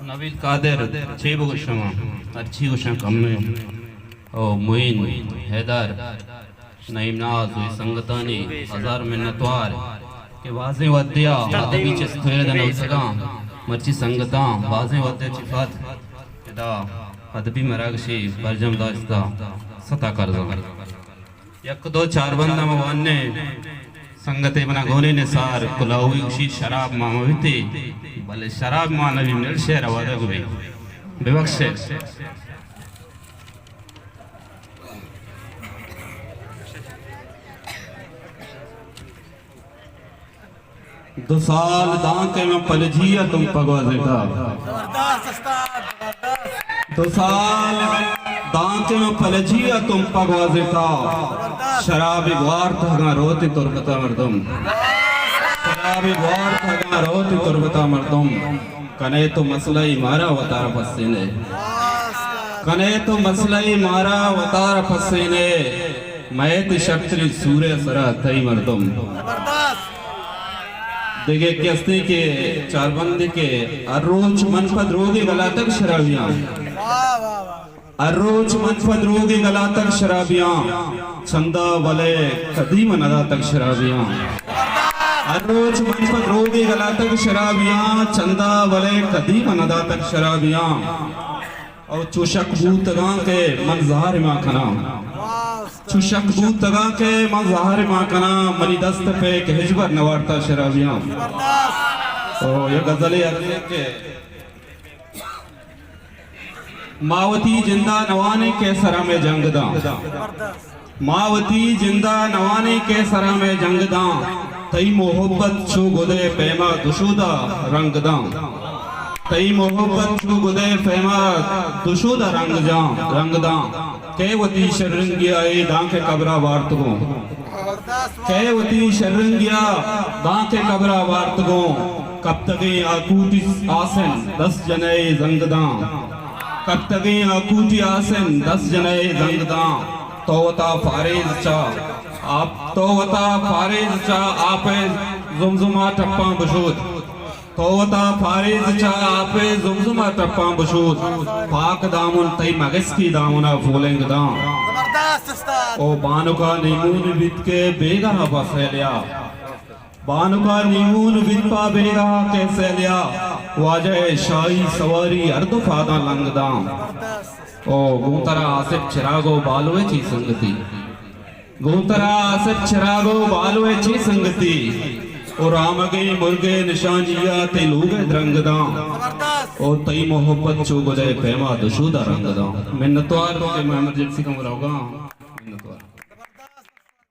नबील कादिर छे बगुशमा अच्छी गुशा कम में ओ मुइन हैदर नईम नाज हुई संगतानी हजार मिन्नतवार के वाज़े वद्या अदबी चस्तोयर दन उसका मर्ची संगता वाज़े वद्या चिफात इदा अदबी मरागशी बरजम दास्ता सता कर दो यक दो चार बंदा मवाने संगते बना गोने ने सार कुलावी उसी शराब मामविते भले शराब मानवी मिल शेर वादा हुए बेबख्शे दो साल दांके में पलझिया तुम पगवाजे का दो साल दांके में पलझिया तुम पगवाजे का शराबी ग्वार थगा रोती तुरबता मर्दम शराबी ग्वार थगा रोती तुरबता मर्दम कने तो मसला ही मारा वतार पसीने कने तो मसला ही मारा वतार पसीने मैं तो शक्ति सूर्य सरा थई मर्दम देखे किस्ती के चारबंदी के अरोज मनफद रोगी गलातक शराबियां अरोज मनफद रोगी गलातक शराबियां चंदा वाले कदीम नदा तक शराबियां अरोज मनफद रोगी गलातक शराबियां चंदा वाले कदीम नदा तक शराबियां और चुशक बूतगा के मंजहार मां खना चुशक बूतगा के मंजहार मां खना मनी दस्त पे के हिजबर नवारता शराबियां ओ ये गजल अर्ज़ के मावती जिंदा नवाने के सरा में जंगदा मावती जिंदा नवाने के सरा में जंगदा तई मोहब्बत छू गुदे पैमा दुशुदा रंगदा तई मोहब्बत छू गुदे पैमा दुशुदा रंगदा केवती शरंगिया ए दांके कबरा वार्तगो केवती शरंगिया दांके कबरा वार्तगो कब तगे आकूटी आसन 10 जने जंगदा कब तगे आकूटी आसन 10 जने जंगदा तोवता फारेज चा आप तोवता फारेज चा आपे जुमजुमा टप्पा बशूद तोवता फारेज चा आपे जुमजुमा टप्पा बशूद पाक दामुन तई मगस की दामुना फूलेंग दाम ओ बानुका नीमून बित के बेगा बसेलिया बानुका नीमून बित पा बेगा कैसे लिया वाजे शाही सवारी अर्ध फादा लंगदाम ओ गुंतरा आसिफ चिरागो बालवे ची संगति गुंतरा आसिफ चिरागो बालवे ची संगति ओ रामगे मुर्गे निशानिया ते लोगे द्रंगदा ओ तई मोहब्बत चो गजे पैमा दुशुदा रंगदा मिन्नतवार के मैं इमरजेंसी कमराऊंगा मिन्नतवार